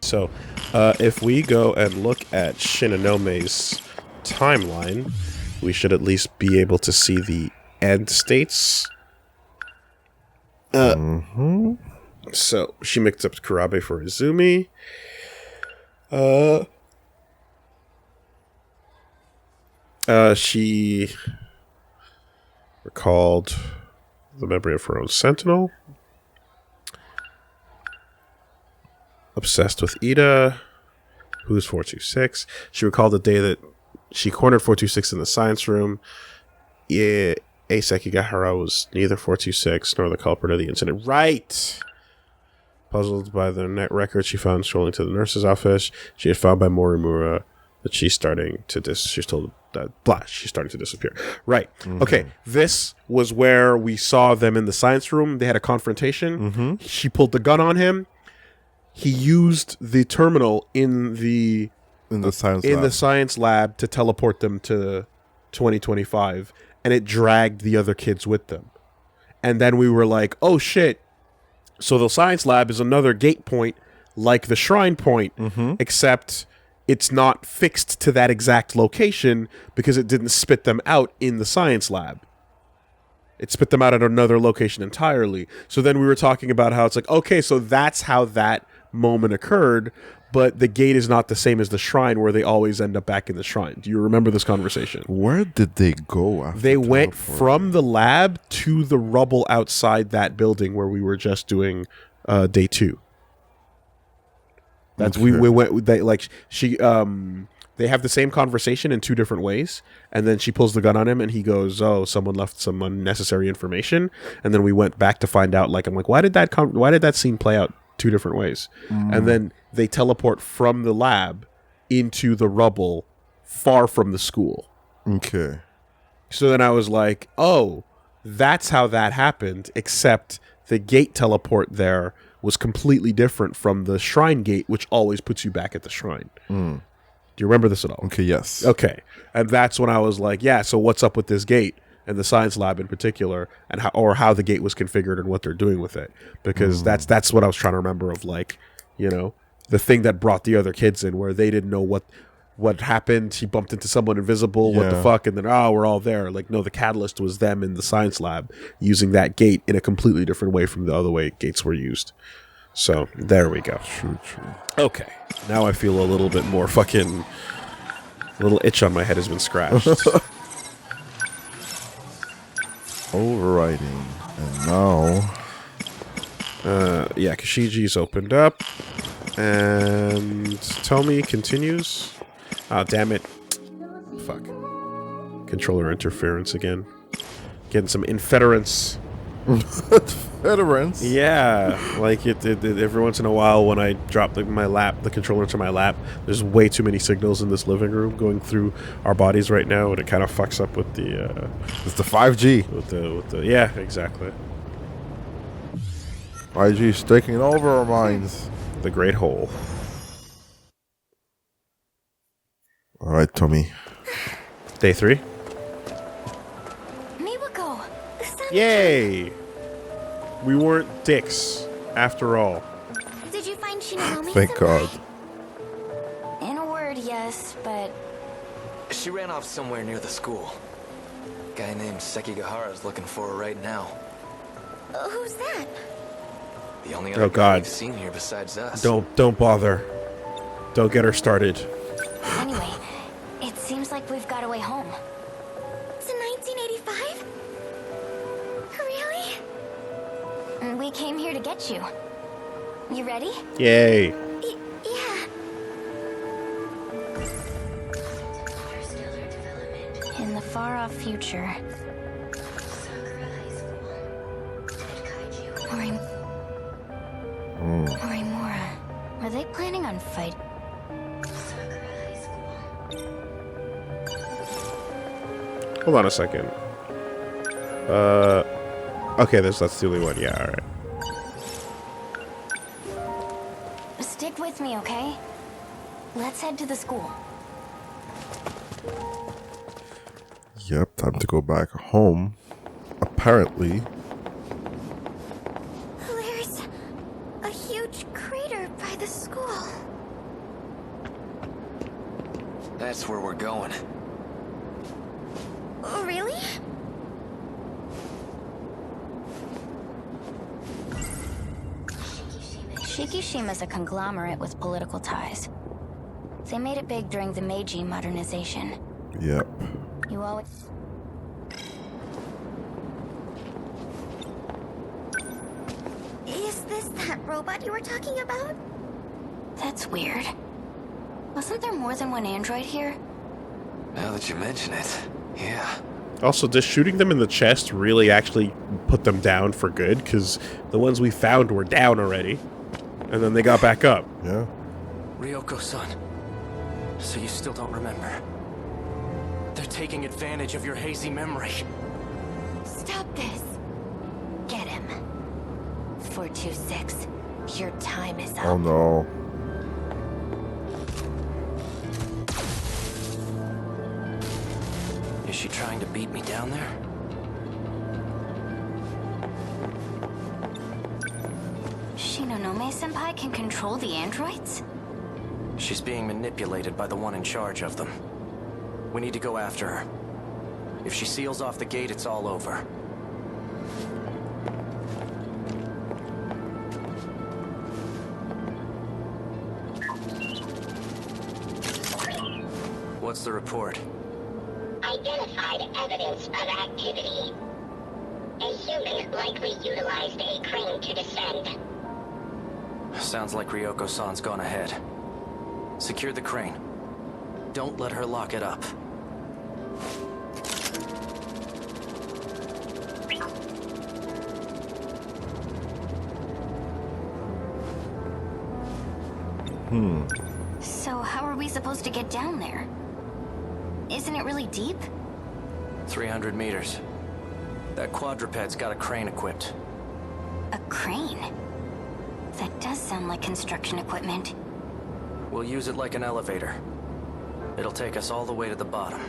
So, if we go and look at Shinanome's timeline, we should at least be able to see the end states. So, she mixed up Kurabe for Izumi. She recalled the memory of her own Sentinel. Obsessed with Ida, who's 426. She recalled the day that she cornered 426 in the science room. Yeah, Sekigahara was neither 426 nor the culprit of the incident. Right! Puzzled by the net record she found strolling to the nurse's office, she had found by Morimura that she's starting to she's told that she's starting to disappear. Right. Okay. This was where we saw them in the science room. They had a confrontation. She pulled the gun on him. He used the terminal in the science lab to teleport them to 2025, and it dragged the other kids with them. And then we were like, "Oh shit!" So the science lab is another gate point, like the shrine point, except it's not fixed to that exact location because it didn't spit them out in the science lab. It spit them out at another location entirely. So then we were talking about how it's like, okay, so that's how that moment occurred, but the gate is not the same as the shrine where they always end up back in the shrine. Do you remember this conversation? Where did they go after they went from the lab to the rubble outside that building where we were just doing day 2. That's we went they like she they have the same conversation in 2 different ways, and then she pulls the gun on him and he goes, "Oh, someone left some unnecessary information." And then we went back to find out, like, I'm like, why did that scene play out 2 different ways? And then they teleport from the lab into the rubble far from the school. Okay. So then I was like, "Oh, that's how that happened," except the gate teleport there was completely different from the shrine gate, which always puts you back at the shrine. Do you remember this at all? Okay, yes. Okay. And that's when I was like, yeah, so what's up with this gate and the science lab in particular, and how the gate was configured and what they're doing with it? Because that's what I was trying to remember of, like, you know, the thing that brought the other kids in, where they didn't know what happened. He bumped into someone invisible. What the fuck? And then, we're all there. Like, no, the catalyst was them in the science lab using that gate in a completely different way from the other way gates were used. So there we go. True. Okay. Now I feel a little bit more fucking... A little itch on my head has been scratched. Overriding. And now... Kashiji's opened up. And Tomi continues. Damn it. Fuck. Controller interference again. Getting some inference. Veterans. Yeah, like it every once in a while when I drop the controller into my lap, there's way too many signals in this living room going through our bodies right now, and it kind of fucks up with the it's the 5G. with the yeah, exactly. 5G is taking over our minds. The Great Hole. All right, Tomi. Day 3. Yay! We weren't dicks, after all. Did you find Shinanomi? Thank God. In a word, yes, but... She ran off somewhere near the school. Guy named Sekigahara is looking for her right now. Who's that? The only other guy we've seen here besides us. Don't bother. Don't get her started. Anyway, it seems like we've got a way home. To 1985? Really? We came here to get you. You ready? Yay. Yeah. In the far-off future... Morimura. Are they planning on fighting? Hold on a second. Okay, that's the only one. Yeah, alright. Stick with me, okay? Let's head to the school. Yep, time to go back home. Apparently. There's a huge crater by the school. That's where we're going. Oh, really? Shikishima's a conglomerate with political ties. They made it big during the Meiji modernization. Yep. You always... Is this that robot you were talking about? That's weird. Wasn't there more than one android here? Now that you mention it, yeah. Also, does shooting them in the chest really actually put them down for good? Because the ones we found were down already. And then they got back up. Yeah. Ryoko-san, so you still don't remember? They're taking advantage of your hazy memory. Stop this. Get him. 426. Your time is up. Oh no. Is she trying to beat me down there? Shinonome-senpai can control the androids? She's being manipulated by the one in charge of them. We need to go after her. If she seals off the gate, it's all over. What's the report? Identified evidence of activity. A human likely utilized a crane to descend. Sounds like Ryoko-san's gone ahead. Secure the crane. Don't let her lock it up. So how are we supposed to get down there? Isn't it really deep? 300 meters. That quadruped's got a crane equipped. A crane? That does sound like construction equipment. We'll use it like an elevator. It'll take us all the way to the bottom.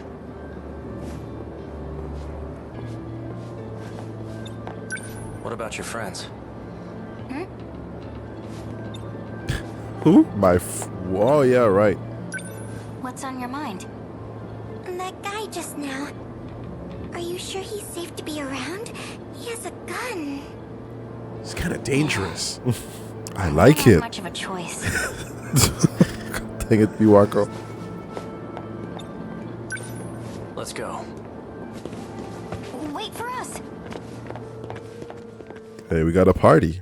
What about your friends? Who? Oh yeah, right. What's on your mind? That guy just now. Are you sure he's safe to be around? He has a gun. It's kind of dangerous. I like Not it. much of a choice. Dang it, Biwako. Let's go. Wait for us. Hey, we got a party.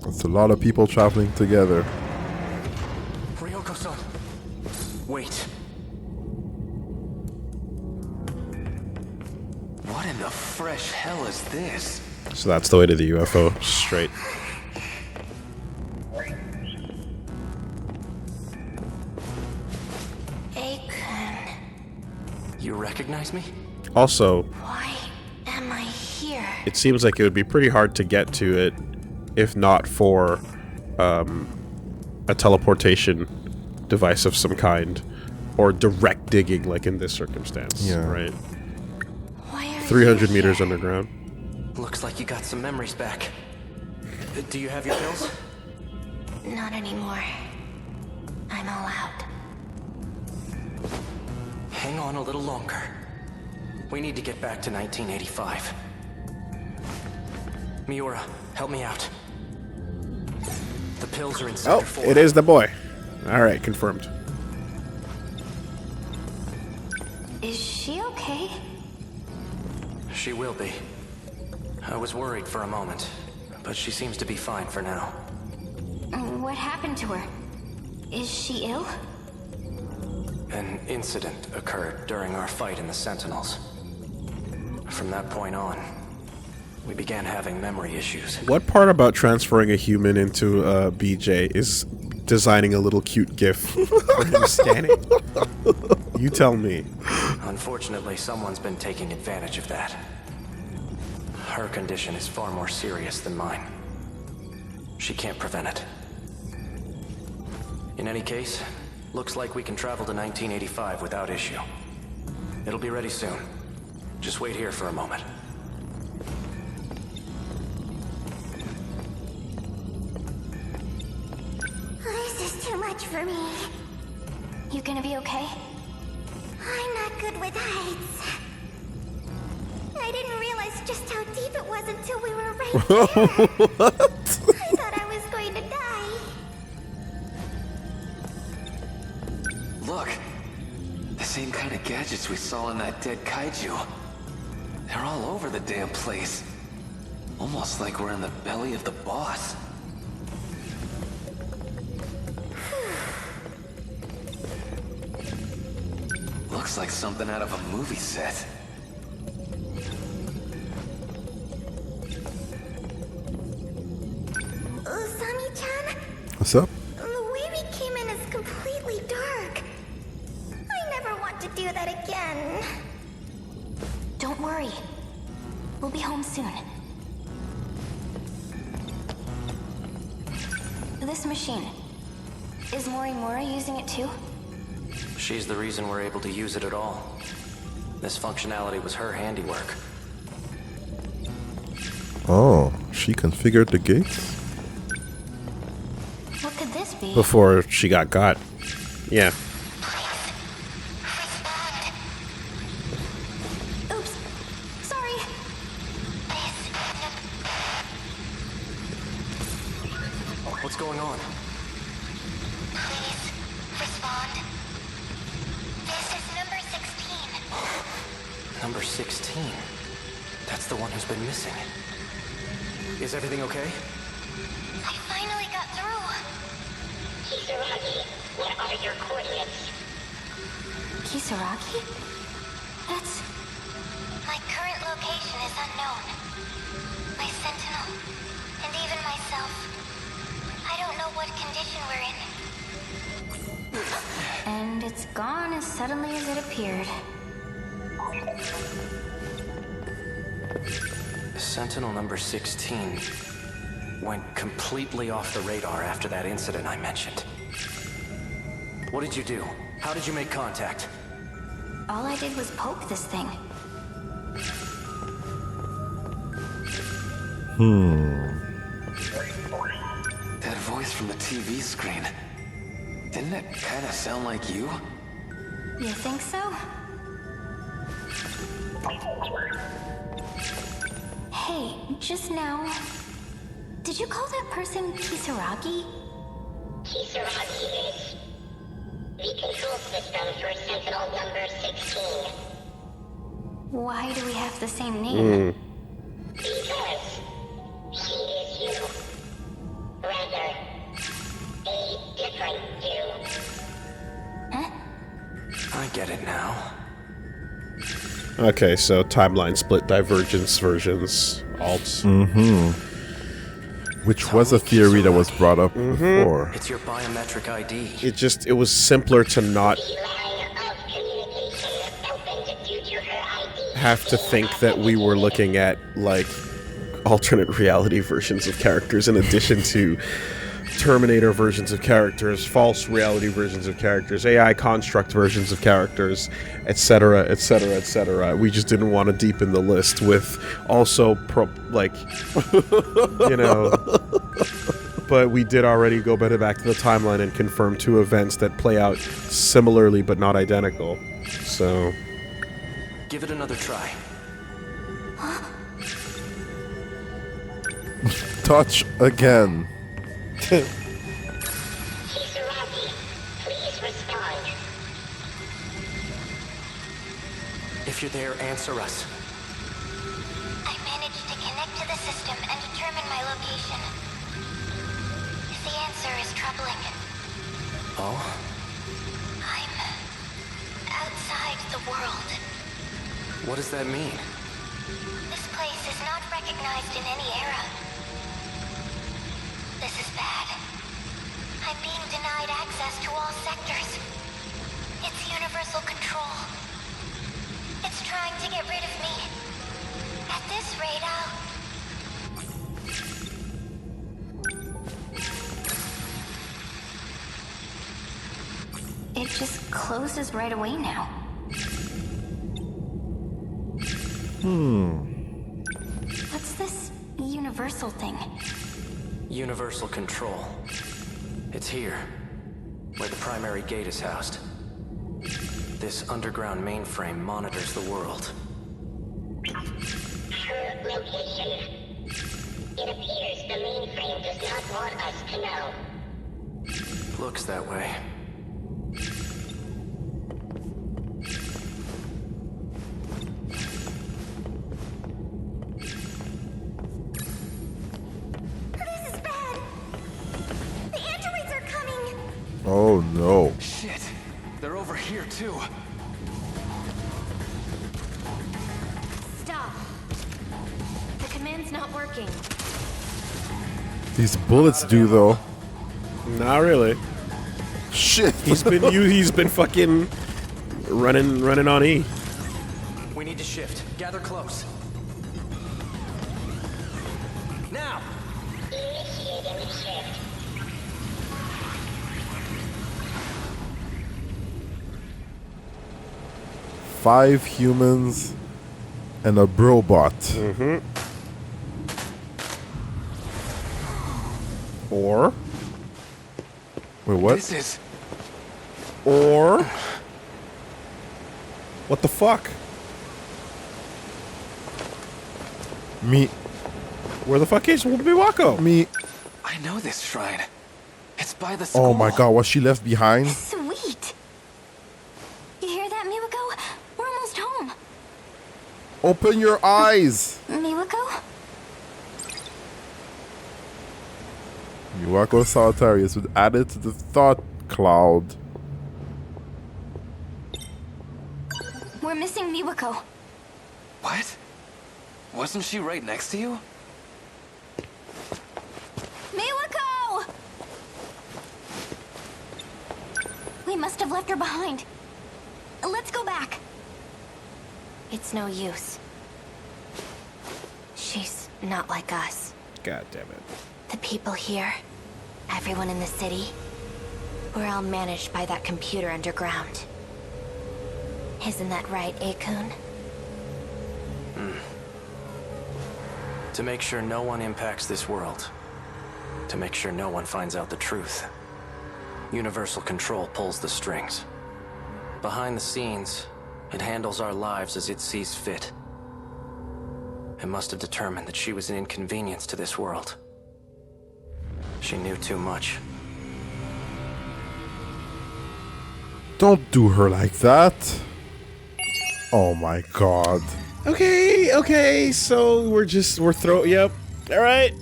That's a lot of people traveling together. Ryoko-san! Wait. What in the fresh hell is this? So that's the way to the UFO. Straight. Akon, You recognize me? Also, why am I here? it seems like it would be pretty hard to get to it if not for a teleportation device of some kind or direct digging like in this circumstance. Yeah. Right? Why are 300 you meters here? underground. Looks like you got some memories back. Do you have your pills? Not anymore. I'm all out. Hang on a little longer. We need to get back to 1985. Miura, help me out. The pills are in Oh, Sector 4. it is the boy. All right, confirmed. Is she okay? She will be. I was worried for a moment, but she seems to be fine for now. What happened to her? Is she ill? An incident occurred during our fight in the Sentinels. From that point on, we began having memory issues. What part about transferring a human into a BJ is designing a little cute gif for him scanning? You tell me. Unfortunately, someone's been taking advantage of that. Her condition is far more serious than mine. She can't prevent it. In any case, looks like we can travel to 1985 without issue. It'll be ready soon. Just wait here for a moment. This is too much. much for me. You gonna be okay? I'm not good with heights. I didn't realize just how deep it was until we were right there. I thought I was going to die. Look, the same kind of gadgets we saw in that dead kaiju. They're all over the damn place. Almost like we're in the belly of the boss. Looks like something out of a movie set. Usami-chan, What's up? the way we came in is completely dark. I never want to do that again. Don't worry. We'll be home soon. This machine. Is Morimura using it too? She's the reason we're able to use it at all. This functionality was her handiwork. Oh, she configured the gates? What could this be? Before she got. Yeah. Oops. Sorry. What's going on? Please, respond. This is number 16. Number 16. That's the one who's been missing. Is everything okay? I finally got through. Kisaragi, what are your coordinates? Kisaragi? That's... My current location is unknown. My Sentinel, and even myself. I don't know what condition we're in. And it's gone as suddenly as it appeared. Sentinel number 16 went completely off the radar after that incident I mentioned. What did you do? How did you make contact? All I did was poke this thing. That voice from the TV screen. Didn't it kind of sound like you? You think so? Hey, just now... Did you call that person Kisaragi? Kisaragi is the control system for Sentinel number 16. Why do we have the same name? Because she is you. Rather, a different you. Huh? I get it now. Okay, so timeline split, divergence versions, alts. Which was a theory that was brought up before. It's your biometric ID. It was simpler to not The line of communication opened due to her ID. have to think that we were looking at, like, alternate reality versions of characters in addition to Terminator versions of characters, false reality versions of characters, AI construct versions of characters, etc., etc., etc. We just didn't want to deepen the list with also, you know... But we did already go back to the timeline and confirm 2 events that play out similarly but not identical. So... Give it another try. Touch again. Kisaragi, please respond. If you're there, answer us. I managed to connect to the system and determine my location. The answer is troubling. Oh? I'm... outside the world. What does that mean? This place is not recognized in any era. This is bad. I'm being denied access to all sectors. It's universal control. It's trying to get rid of me. At this rate, It just closes right away now. What's this universal thing? Universal control. It's here. primary gate is housed. This underground mainframe monitors the world. Her location. It appears the mainframe does not want us to know. Looks that way. This is bad. The androids are coming. Oh no. Shit! They're over here too. Stop. The command's not working. These bullets do though. Not really. Shit. He's been fucking running on E. We need to shift. Gather close. Now! Initiating shift. Five humans and a brobot. Or Wait, what? This is... Or what the fuck? Me. Where the fuck is Miwako? Me. I know this shrine. It's by the school. Oh my god, was she left behind? Sweet. You hear that, Miwako? We're almost home. Open your eyes! Miwako? Miwako Solitarius was added to the thought cloud. We're missing Miwako. What? Wasn't she right next to you? Miwako! We must have left her behind. Let's go back. It's no use. She's not like us. God damn it. The people here, everyone in the city, we're all managed by that computer underground. Isn't that right, Akun? To make sure no one impacts this world. To make sure no one finds out the truth. Universal Control pulls the strings. Behind the scenes, it handles our lives as it sees fit. It must have determined that she was an inconvenience to this world. She knew too much. Don't do her like that. Oh my god. Okay, so we're yep. Alright.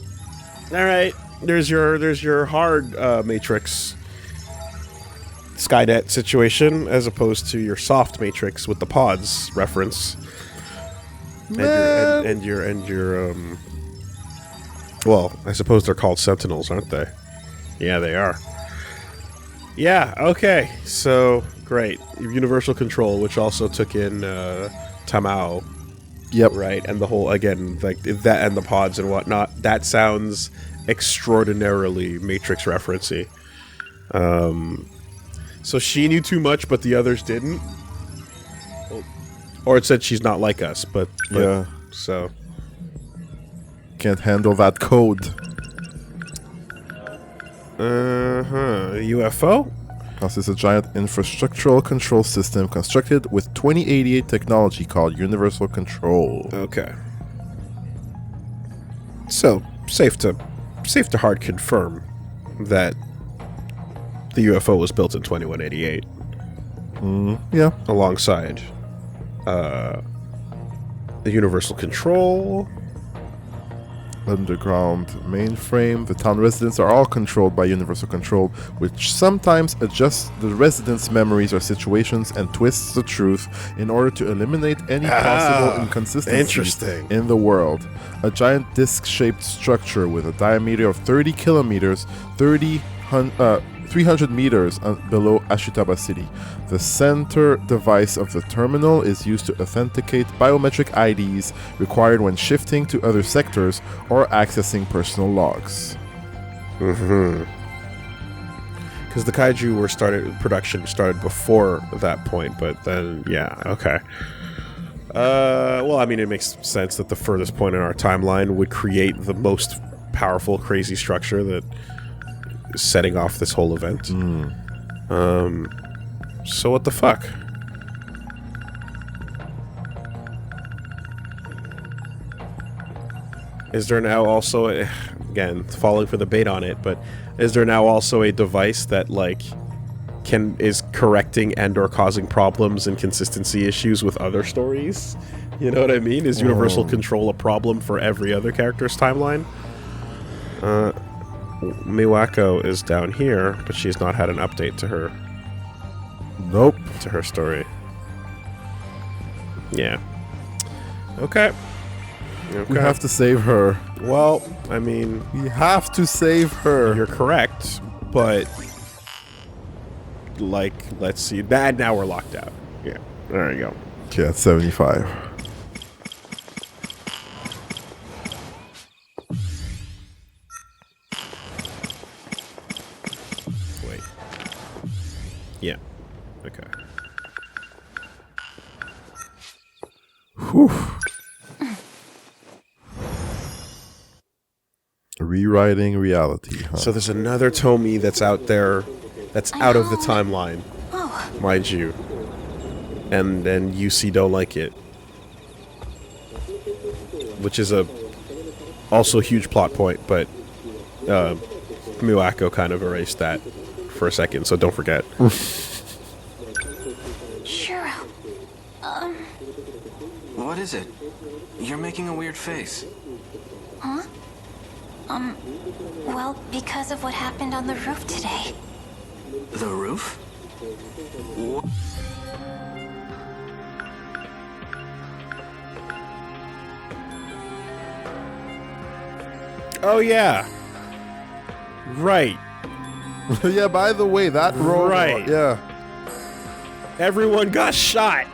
There's your hard Matrix Skynet situation as opposed to your soft Matrix with the pods reference. And your well, I suppose they're called Sentinels, aren't they? Yeah, they are. Yeah, okay. So, great. Universal Control, which also took in Tamao. Yep. Right, and the whole, again, like, that and the pods and whatnot. That sounds extraordinarily Matrix referencey. So she knew too much, but the others didn't? Or it said she's not like us, but Yeah. So... Can't handle that code. UFO? This is a giant infrastructural control system constructed with 2088 technology called Universal Control. Okay. So, safe to hard confirm that the UFO was built in 2188. Yeah. Alongside the Universal Control. Underground mainframe. The town residents are all controlled by Universal Control, which sometimes adjusts the residents' memories or situations and twists the truth in order to eliminate any possible inconsistencies in the world. A giant disc-shaped structure with a diameter of 30 kilometers, 300 meters below Ashitaba City. The center device of the terminal is used to authenticate biometric IDs required when shifting to other sectors or accessing personal logs. Because the kaiju production started before that point, but then, yeah, okay. Well, I mean, it makes sense that the furthest point in our timeline would create the most powerful, crazy structure that is setting off this whole event. So what the fuck? Is there now also again, falling for the bait on it, but is there now also a device that like is correcting and or causing problems and consistency issues with other stories? You know what I mean? Is Universal Control a problem for every other character's timeline? Miwako is down here, but she's not had an update to her. Nope. To her story. Yeah. Okay. We have to save her. Well, I mean, We have to save her. you're correct, but like, let's see. Now we're locked out. Yeah. There you go. Okay, that's 75. Wait. Yeah. Okay. Whew. Rewriting reality, huh? So there's another Tomi that's out there, that's out of the timeline, mind you. And then UC don't like it. Which is also a huge plot point, but Miwako kind of erased that for a second, so don't forget. Shiro. What is it? You're making a weird face. Huh? Well, because of what happened on the roof today. The roof? Oh yeah. Right. Yeah, by the way, that robot, Right. yeah. Everyone got shot.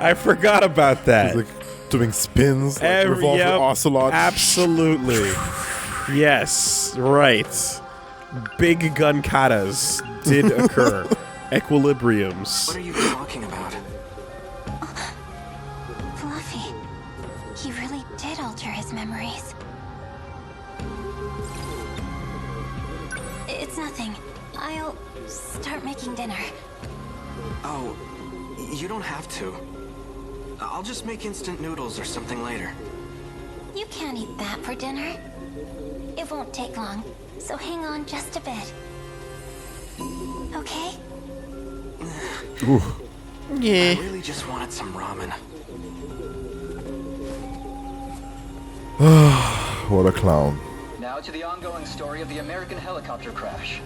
I forgot about that. He's like doing spins, like revolver yep, ocelot. Absolutely. Yes, right. Big gun katas did occur. Equilibriums. What are you talking about? Fluffy. He really did alter his memories. It's nothing. I'll start making dinner. Oh, you don't have to. I'll just make instant noodles or something later. You can't eat that for dinner. It won't take long, so hang on just a bit. Okay? I really just wanted some ramen. What a clown. Now to the ongoing story of the American helicopter crash.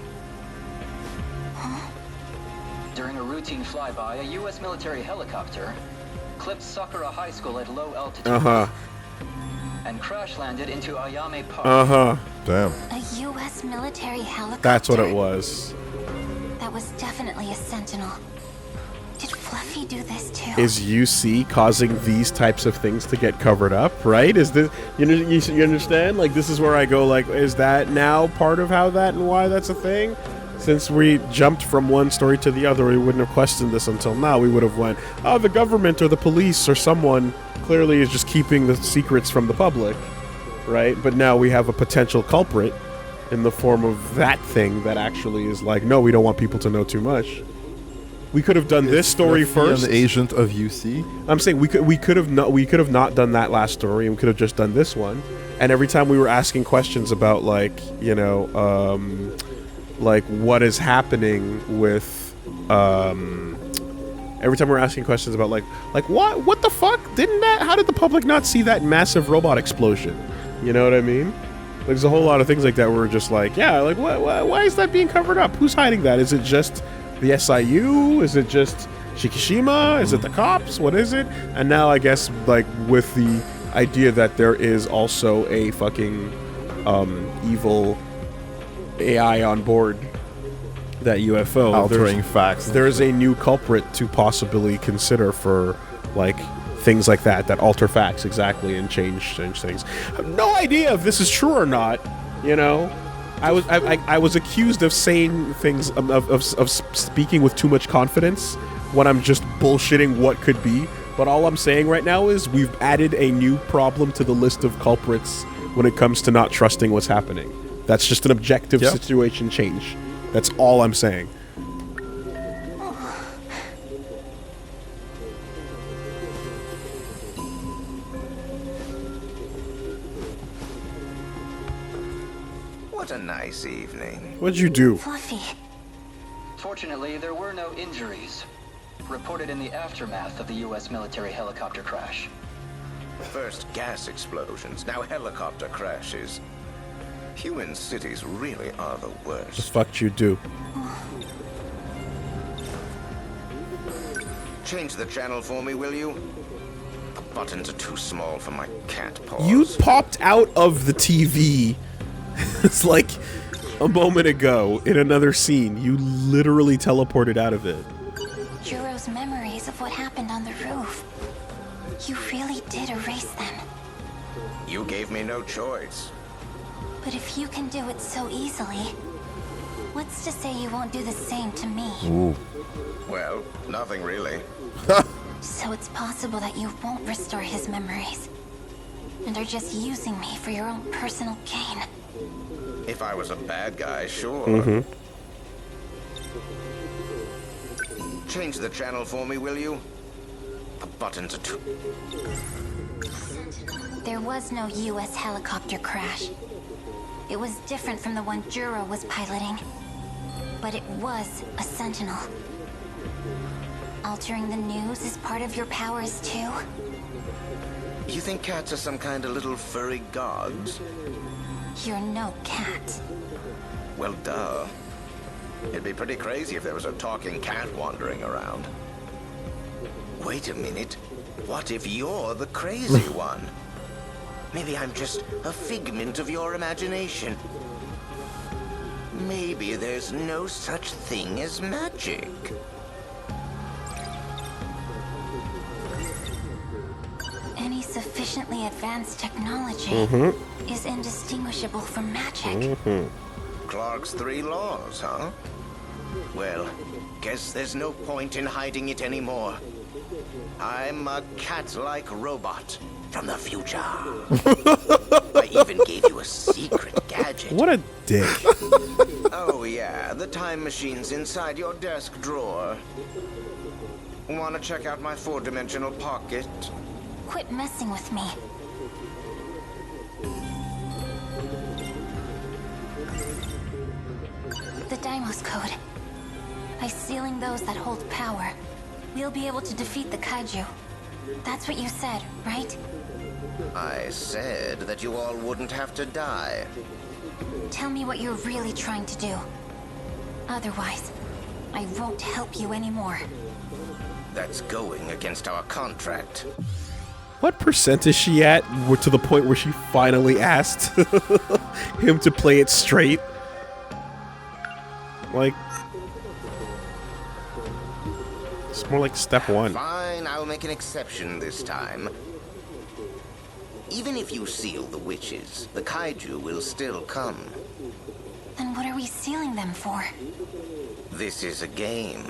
During a routine flyby, a U.S. military helicopter clipped Sakura High School at low altitude and crash landed into Ayame Park. Damn. A U.S. military helicopter? That's what it was. That was definitely a Sentinel. Did Fluffy do this too? Is UC causing these types of things to get covered up, right? Is this, you understand? Like, this is where I go, like, is that now part of how that and why that's a thing? Since we jumped from one story to the other, we wouldn't have questioned this until now. We would have went, oh, the government or the police or someone clearly is just keeping the secrets from the public, right? But now we have a potential culprit in the form of that thing that actually is like, no, we don't want people to know too much. We could have done this story first. An agent of UC. I'm saying we could have not done that last story, and we could have just done this one. And every time we were asking questions about, like, you know, like what is happening with, every time we're asking questions about like what the fuck, how did the public not see that massive robot explosion? You know what I mean? Like, there's a whole lot of things like that where we're just like, yeah, like why is that being covered up? Who's hiding that? Is it just the SIU? Is it just Shikishima? Is it the cops? What is it? And now I guess, like, with the idea that there is also a fucking evil AI on board that UFO, Altering facts. there's a new culprit to possibly consider for, like, things like that alter facts exactly and change things. I have no idea if this is true or not, you know. I was accused of saying things, of speaking with too much confidence when I'm just bullshitting what could be. But all I'm saying right now is we've added a new problem to the list of culprits when it comes to not trusting what's happening. That's just an objective situation change. That's all I'm saying. What a nice evening. What'd you do? Fluffy. Fortunately, there were no injuries reported in the aftermath of the U.S. military helicopter crash. First gas explosions, now helicopter crashes. Human cities really are the The worst. fuck you do? Change the channel for me, will you? The buttons are too small for my cat paws. You popped out of the TV. It's like a moment ago in another scene. You literally teleported out of it. Juro's memories of what happened on the roof. You really did erase them. You gave me no choice. But if you can do it so easily, what's to say you won't do the same to me? Ooh. Well, nothing really. So it's possible that you won't restore his memories, and are just using me for your own personal gain. If I was a bad guy, sure. Change the channel for me, will you? The buttons are too... There was no U.S. helicopter crash. It was different from the one Juro was piloting. But it was a Sentinel. Altering the news is part of your powers, too? You think cats are some kind of little furry gods? You're no cat. Well, duh. It'd be pretty crazy if there was a talking cat wandering around. Wait a minute. What if you're the crazy one? Maybe I'm just a figment of your imagination. Maybe there's no such thing as magic. Any sufficiently advanced technology is indistinguishable from magic. Clark's 3 laws, huh? Well, guess there's no point in hiding it anymore. I'm a cat-like robot from the future. I even gave you a secret gadget. What a dick. Oh yeah, the time machine's inside your desk drawer. Want to check out my 4-dimensional pocket? Quit messing with me. The Deimos code. By sealing those that hold power, we'll be able to defeat the kaiju. That's what you said, right? I said that you all wouldn't have to die. Tell me what you're really trying to do. Otherwise, I won't help you anymore. That's going against our contract. What percent is she at to the point where she finally asked him to play it straight? Like, it's more like step 1. Fine, I'll make an exception this time. Even if you seal the witches, the kaiju will still come. Then what are we sealing them for? This is a game.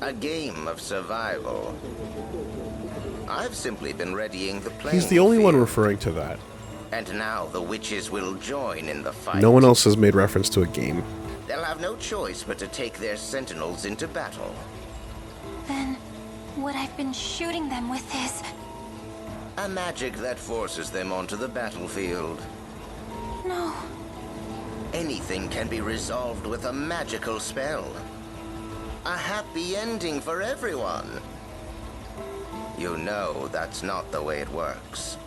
A game of survival. I've simply been readying the playing He's the only one field, referring to that. and now the witches will join in the fight. No one else has made reference to a game. They'll have no choice but to take their sentinels into battle. Then, what I've been shooting them with is... A magic that forces them onto the battlefield. No. Anything can be resolved with a magical spell. A happy ending for everyone. You know that's not the way it works.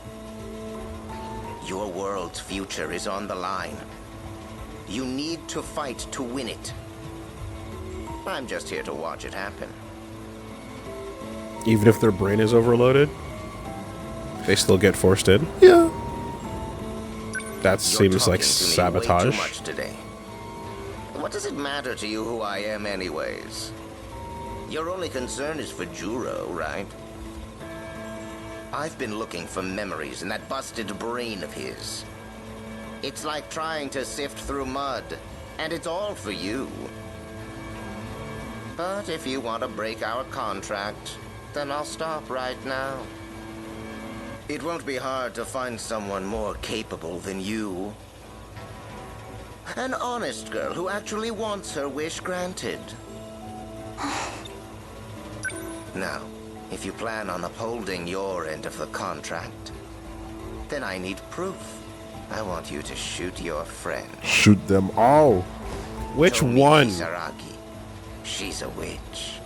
Your world's future is on the line. You need to fight to win it. I'm just here to watch it happen. Even if their brain is overloaded, they still get forced in. Yeah. That seems like You're talking to me way sabotage. too much today. What does it matter to you who I am anyways? Your only concern is for Juro, right? I've been looking for memories in that busted brain of his. It's like trying to sift through mud, and it's all for you. But if you want to break our contract, then I'll stop right now. It won't be hard to find someone more capable than you. An honest girl who actually wants her wish granted. Now, if you plan on upholding your end of the contract, then I need proof. I want you to shoot your friend. Shoot them all. Which Tomi one? Kisaragi. She's a witch.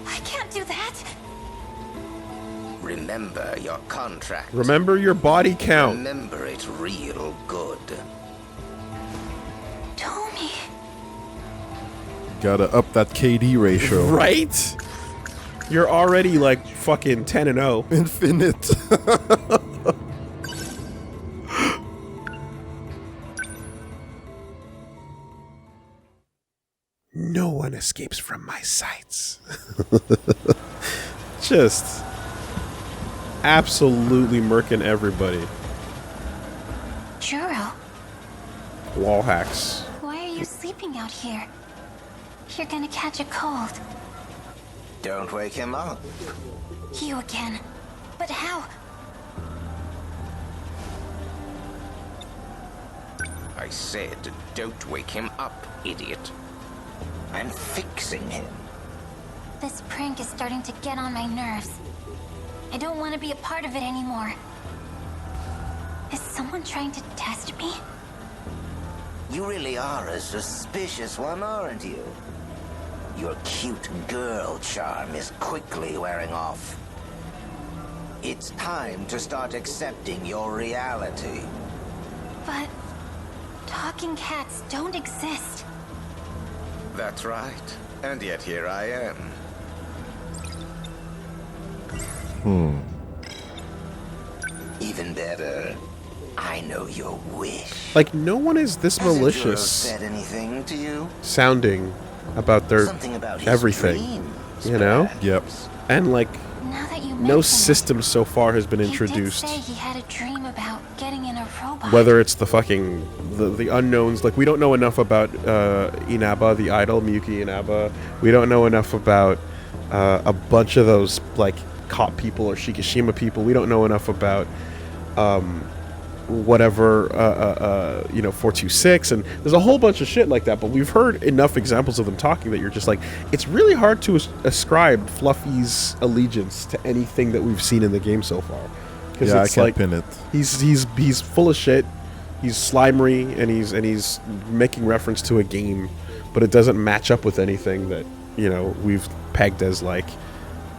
I can't do that. Remember your contract. Remember your body count. Remember it real good. Tomi. Gotta up that KD ratio. Right? You're already like fucking 10-0. Infinite. No one escapes from my sights. Just absolutely murking everybody. Juro, Wall hacks. why are you sleeping out here? You're gonna catch a cold. Don't wake him up. You again. But how? I said, don't wake him up, idiot. I'm fixing him. This prank is starting to get on my nerves. I don't want to be a part of it anymore. Is someone trying to test me? You really are a suspicious one, aren't you? Your cute girl charm is quickly wearing off. It's time to start accepting your reality. But talking cats don't exist. That's right. And yet here I am. Even better, I know your wish. Like, no one is this Has Juro malicious said anything to you? sounding about their Something about his everything, dreams, you know? perhaps? Yep. And like, Now that you no mention system so far has been it, introduced. He did say he had a dream about getting in a robot. Whether it's the fucking the unknowns, like we don't know enough about Inaba, the idol, Miyuki Inaba. We don't know enough about a bunch of those like cop people or Shikishima people. We don't know enough about whatever 426, and there's a whole bunch of shit like that. But we've heard enough examples of them talking that you're just like, it's really hard to ascribe Fluffy's allegiance to anything that we've seen in the game so far. Yeah, I it's can't like, pin it. He's full of shit. He's slimery, and he's making reference to a game, but it doesn't match up with anything that we've pegged as like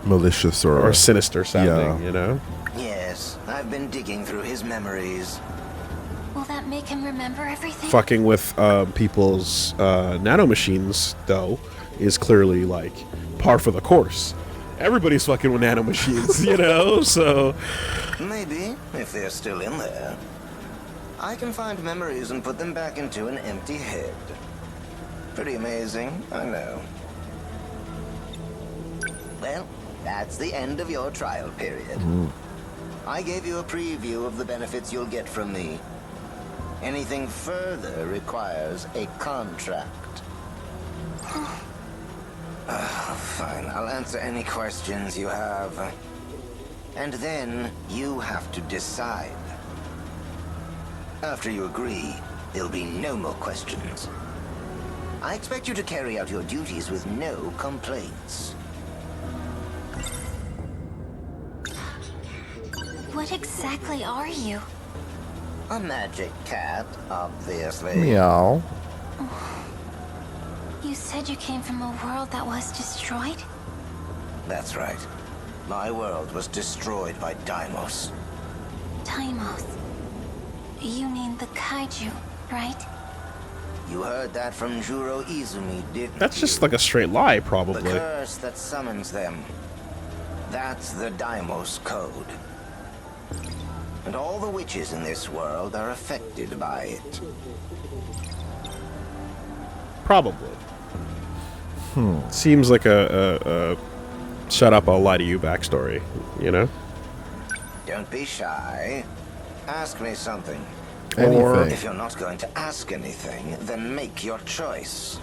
Malicious or sinister sounding. Yeah. Yes, I've been digging through his memories. Will that make him remember everything? Fucking with people's nanomachines, though, is clearly like par for the course. Everybody's fucking with nanomachines, so... Maybe, if they're still in there. I can find memories and put them back into an empty head. Pretty amazing, I know. Well, that's the end of your trial period. I gave you a preview of the benefits you'll get from me. Anything further requires a contract. Fine, I'll answer any questions you have. And then you have to decide. After you agree, there'll be no more questions. I expect you to carry out your duties with no complaints. What exactly are you? A magic cat, obviously. Meow. You said you came from a world that was destroyed? That's right. My world was destroyed by Deimos. Deimos. You mean the kaiju, right? You heard that from Juro Izumi, didn't That's you? just like a straight lie, The probably. curse that summons them. That's the Deimos code. And all the witches in this world are affected by it. Probably. Seems like a shut up, I'll lie to you backstory, Don't be shy. Ask me something. Anything. If you're not going to ask anything, then make your choice.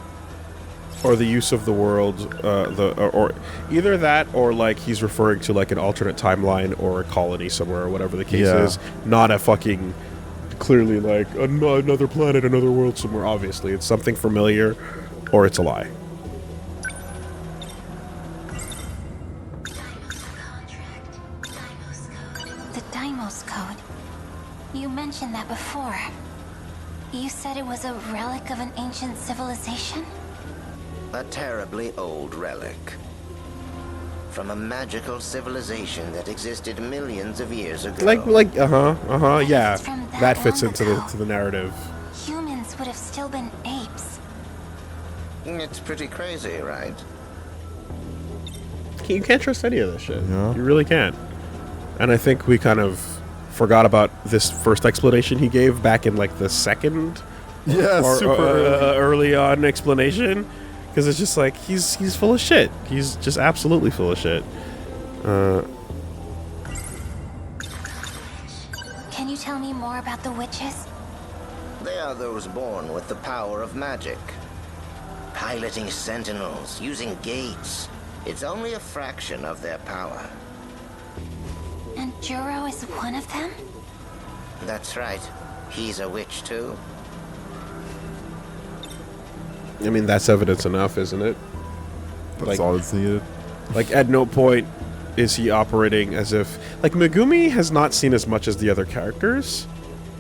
Or the use of the world, or either that, or like he's referring to like an alternate timeline or a colony somewhere, or whatever the case Yeah. is, not a fucking clearly like another planet, another world somewhere. Obviously, it's something familiar, or it's a lie. The Deimos Code. You mentioned that before. You said it was a relic of an ancient civilization? A terribly old relic. From a magical civilization that existed millions of years ago. Yeah. From That fits long into ago, the narrative. Humans would have still been apes. It's pretty crazy, right? You can't trust any of this shit. Yeah. You really can't. And I think we kind of forgot about this first explanation he gave back in like the second early on explanation, because it's just like he's full of shit. He's just absolutely full of shit. Can you tell me more about the witches? They are those born with the power of magic. Piloting Sentinels, using gates. It's only a fraction of their power. And Juro is one of them? That's right. He's a witch too. I mean, that's evidence enough, isn't it? That's all that's needed. Like, at no point is he operating as if... Like, Megumi has not seen as much as the other characters,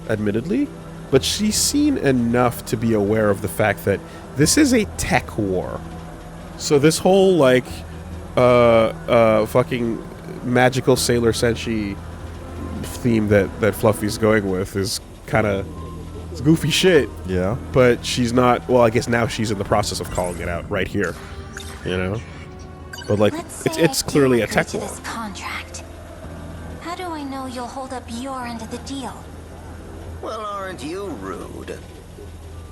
admittedly, but she's seen enough to be aware of the fact that this is a tech war. So this whole, like, fucking magical Sailor Senshi theme that Fluffy's going with is kind of goofy shit. Yeah. But she's not... Well, I guess now she's in the process of calling it out right here. You know? But, like, Let's say it's I do clearly a agree tech to war. this contract. How do I know you'll hold up your end of the deal? Well, aren't you rude?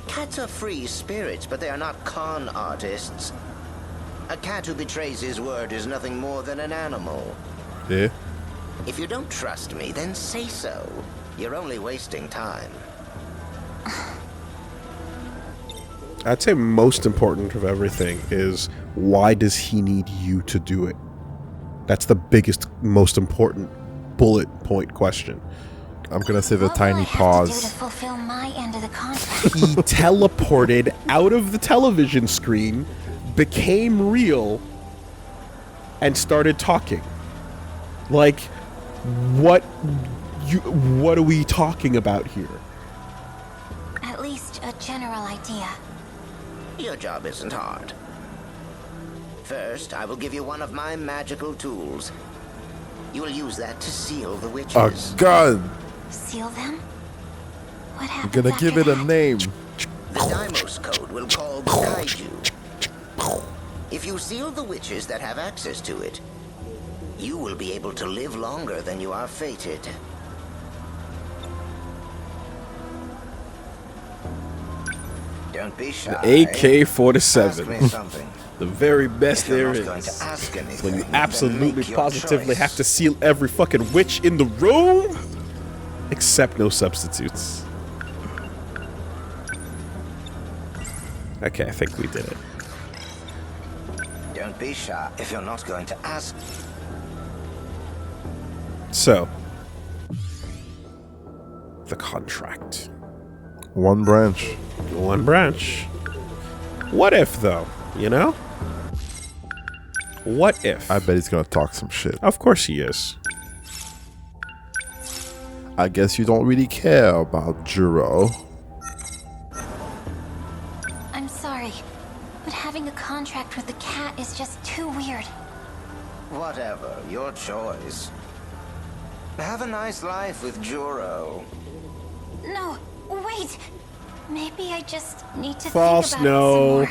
Cats are free spirits, but they are not con artists. A cat who betrays his word is nothing more than an animal. Yeah. If you don't trust me, then say so. You're only wasting time. I'd say most important of everything is, why does he need you to do it? That's the biggest, most important bullet point question. I'm gonna say the What will I tiny have to do to pause. fulfill my end of the contract? He teleported out of the television screen, became real, and started talking. Like, what are we talking about here? At least a general idea. Your job isn't hard. First, I will give you one of my magical tools. You will use that to seal the witches. Oh god! Seal them? What I'm happens gonna after give it a that? name. The Deimos Code will call the kaiju. If you seal the witches that have access to it, you will be able to live longer than you are fated. Don't be shy. AK-47. Ask me something. The very best If you're there not going is. to ask When anything, you then absolutely make your positively choice. have to seal every fucking witch in the room, except no substitutes. Okay, I think we did it. Don't be shy if you're not going to ask. So, the contract. One branch. One branch. What if, though? You know? What if? I bet he's gonna talk some shit. Of course he is. I guess you don't really care about Juro. I'm sorry, but having a contract with the cat is just too weird. Whatever, your choice. Have a nice life with Juro. No, wait! Maybe I just need to False, think about no. it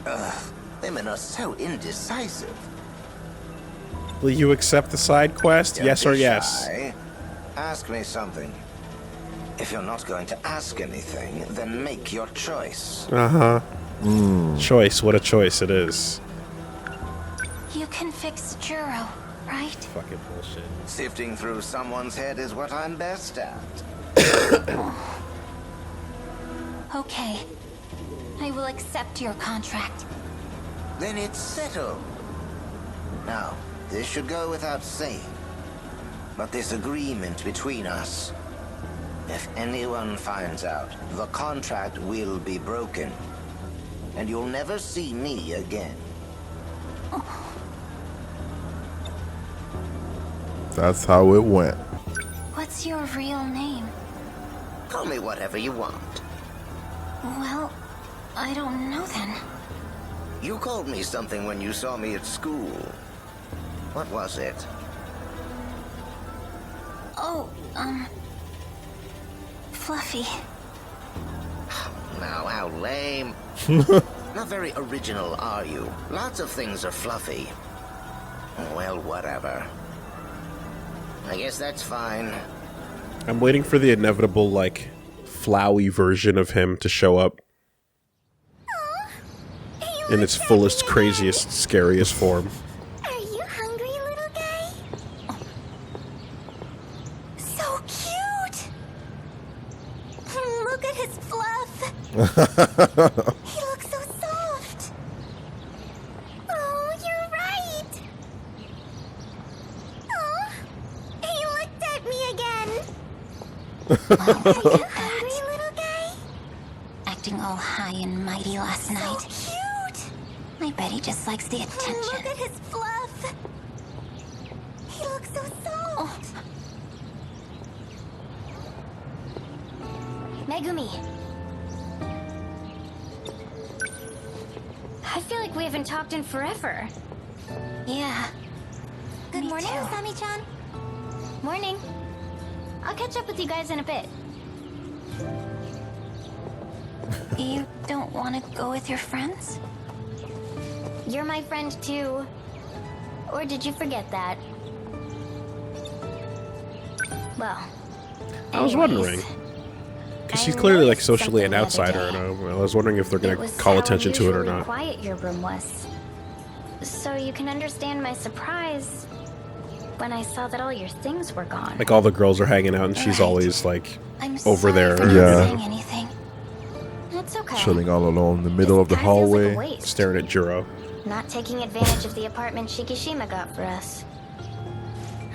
some more. Women are so indecisive. Will you accept the side quest? Don't Yes be or yes? shy. Ask me something. If you're not going to ask anything, then make your choice. Uh-huh. Choice. What a choice it is. You can fix Juro, right? Fucking bullshit. Sifting through someone's head is what I'm best at. Okay. I will accept your contract. Then it's settled. Now, this should go without saying. But this agreement between us, If anyone finds out, the contract will be broken. And you'll never see me again. That's how it went. What's your real name? Call me whatever you want. Well, I don't know then. You called me something when you saw me at school. What was it? Oh, Fluffy. Now, how lame. Not very original, are you? Lots of things are fluffy. Well, whatever. I guess that's fine. I'm waiting for the inevitable, like, flowy version of him to show up in its fullest, craziest, scariest form. Are you hungry, little guy? So cute! Look at his fluff. He looks so soft. Oh, you're right. Oh, he looked at me again. Are you hungry, little guy? Acting all high and mighty last night. So cute. I bet he just likes the attention. Look at his fluff. He looks so soft. Megumi. I feel like we haven't talked in forever. Yeah. Good Me morning, too. Usami-chan. Morning. I'll catch up with you guys in a bit. You don't want to go with your friends? You're my friend too. Or did you forget that? Well, I was anyways, wondering. Because she's I clearly, like, noticed socially an something the other outsider, day. and I was wondering if they're going It to was call how attention to it or unusually not. quiet your room was. So you can understand my surprise when I saw that all your things were gone. Like, all the girls are hanging out, and she's Right. always, like, I'm over sorry there, for not Yeah. saying anything. It's okay. Chilling all alone in the middle of the This kinda feels like a hallway. waste. staring at Juro. Not taking advantage of the apartment Shikishima got for us.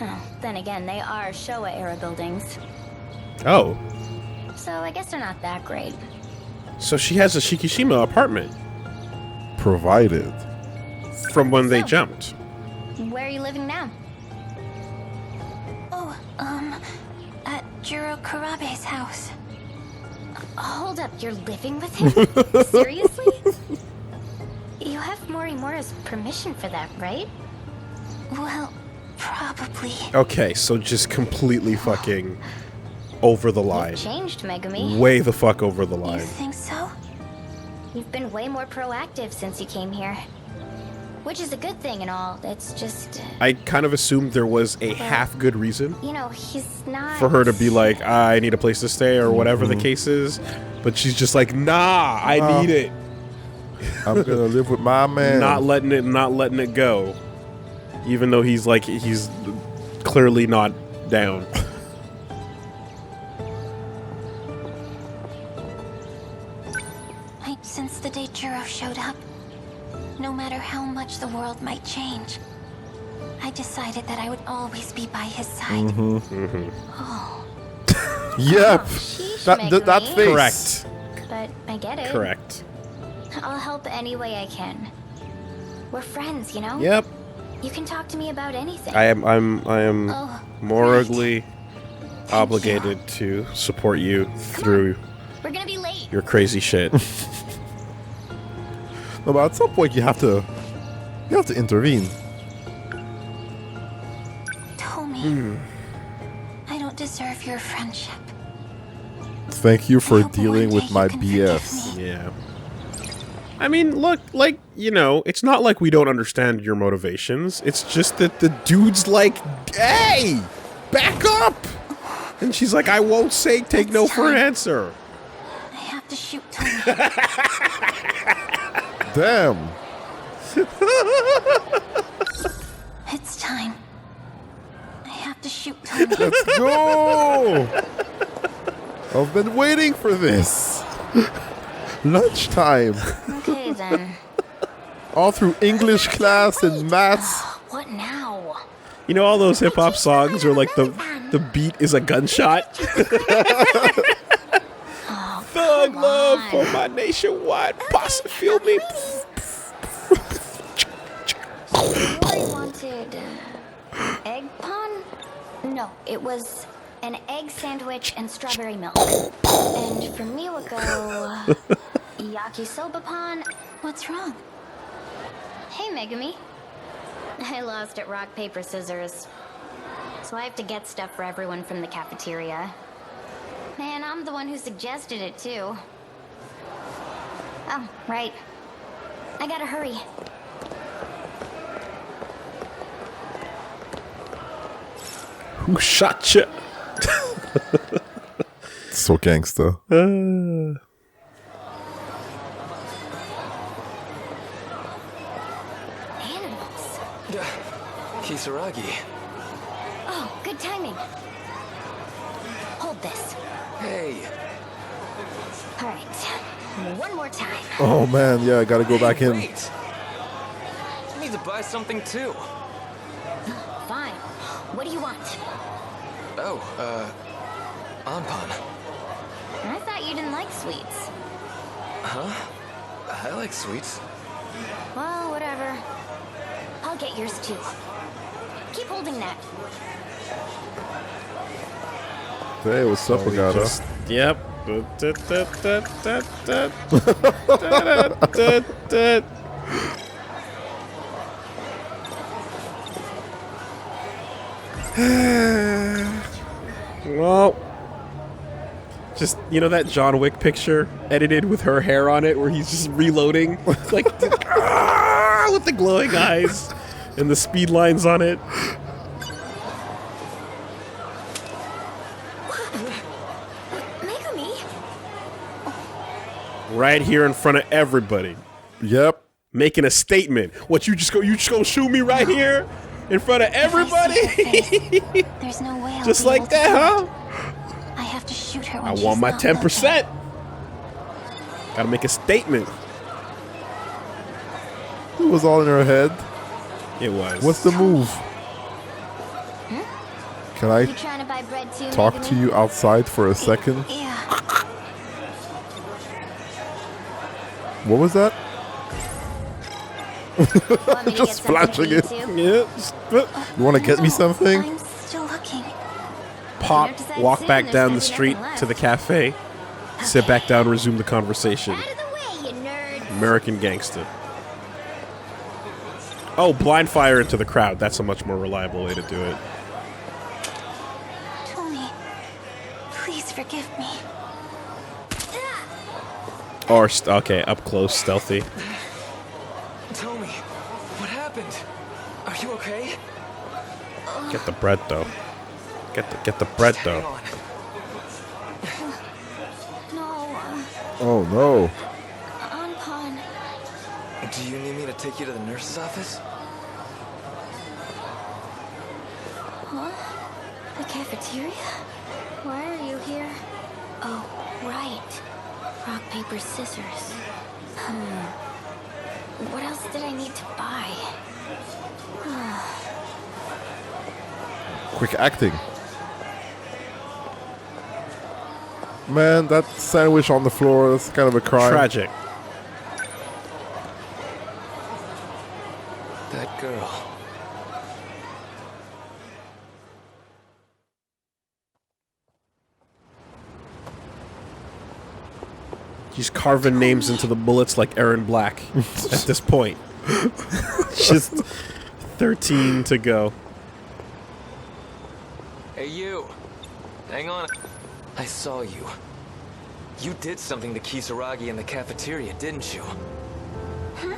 Oh, then again, they are Showa-era buildings, Oh, so I guess they're not that great. so she has a Shikishima apartment Provided. from when they So- jumped. Where are you living now? Oh, at Juro Karabe's house. Hold up, you're living with him? Seriously? You have Morimura's permission for that, right? Well, probably. Okay, so just completely fucking over the line. You've changed, Megumi. Way the fuck over the You line. think so? You've been way more proactive since you came here. Which is a good thing and all, it's just... I kind of assumed there was a half good reason You know, he's not... for her to be like, I need a place to stay or whatever the case is. But she's just like, nah, I need it. I'm gonna live with my man. Not letting it go. Even though he's clearly not down. Since the day Juro showed up, no matter how much the world might change, I decided that I would always be by his side. Oh, Yep. Sheesh, That Megumi. face. Correct. But I get it. Correct. I'll help any way I can. We're friends, you know? Yep. You can talk to me about anything. I am Oh, morally obligated to support you through We're gonna be late. your crazy shit. No, but at some point you have to intervene. Tomi, I don't deserve your friendship. Thank you for I hope dealing one with day my you can forgive BS. me. Yeah. I mean, look, like, you know, it's not like we don't understand your motivations. It's just that the dude's like, hey, back up! And she's like, I won't take no for an answer. I have to shoot Tomi. Damn. It's time. I have to shoot Tomi. Let's go. I've been waiting for this. Lunchtime. Okay, then. All through English class and maths. What now? You know all those hip hop songs where like the The beat is a gunshot. Thug love for my nationwide posse. Feel me? You wanted egg pun? No, it was an egg sandwich and strawberry milk. And for me would go yakisoba pan. What's wrong? Hey, Megami. I lost at rock, paper, scissors. So I have to get stuff for everyone from the cafeteria. Man, I'm the one who suggested it, too. Oh, right. I gotta hurry. Who shot you? So gangster. Animals. Kisaragi. Oh, good timing. Hold this. Hey. All right. One more time. Oh man, yeah, I gotta go back in. Wait. I need to buy something too. Fine. What do you want? Oh, Anpan. I thought you didn't like sweets. Huh? I like sweets. Well, whatever. I'll get yours too. Keep holding that. Hey, what's up, Agata? Yep. Well, just, you know that John Wick picture edited with her hair on it where he's just reloading? Like, with the glowing eyes and the speed lines on it. Megami? Right here in front of everybody. Yep. Making a statement. What, you just gonna shoot me right here? In front of everybody? There's no way I'll Just be like able to that, do huh? it. I have to shoot her when I she's want my not 10%. looking. Gotta make a statement. It was all in her head. It was. What's the move? Can I You trying to buy bread too, talk Megami? to you outside for a second? Yeah. What was that? Want me to Just get something flashing for you it. too? Yeah. You want to get me No, something? I'm still looking. Pop, Dinner decides walk soon, back there's down gonna the be street nothing to the left. cafe, sit back down, resume the conversation. Out of the way, you nerds. American gangster. Oh, blind fire into the crowd. That's a much more reliable way to do it. Tomi, please forgive me. Or, okay, up close, stealthy. Tomi, what happened? Are you okay? Get the bread, though. Get the bread, Hang though. on. No, Oh no. Anpan. Do you need me to take you to the nurse's office? Huh? The cafeteria? Why are you here? Oh, right. Rock, paper, scissors. What else did I need to buy? Quick acting. Man, that sandwich on the floor, that's kind of a crime. Tragic. That girl. He's carving names into the bullets like Aaron Black at this point. Just 13 to go. Hey, you. Hang on. I saw you. You did something to Kisaragi in the cafeteria, didn't you? Huh?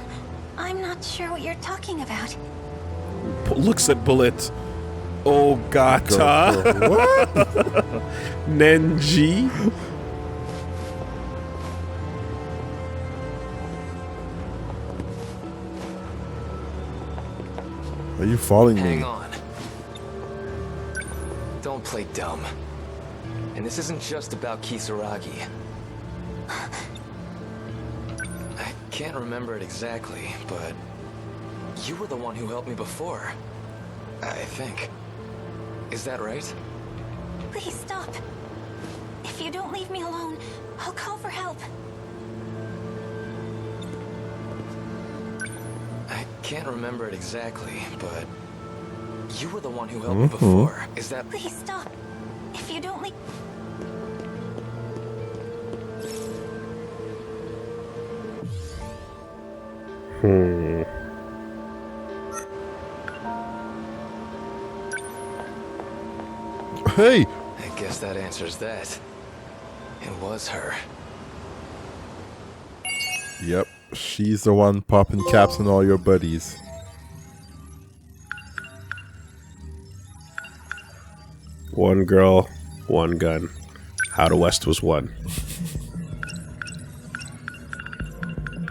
I'm not sure what you're talking about. Looks at Bullet. Oh, gata. What? Nenji. Are you following Hang me? on. Don't play dumb. And this isn't just about Kisaragi. I can't remember it exactly, but you were the one who helped me before. I think. Is that right? Please stop. If you don't leave me alone, I'll call for help. I can't remember it exactly, but you were the one who helped me before. Is that... Please stop. If you don't leave... Hey! I guess that answers that. It was her. Yep, she's the one popping caps on all your buddies. One girl, one gun. How the West was won.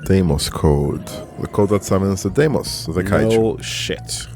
Deimos code. The code that summons the Deimos, the kaiju. No shit.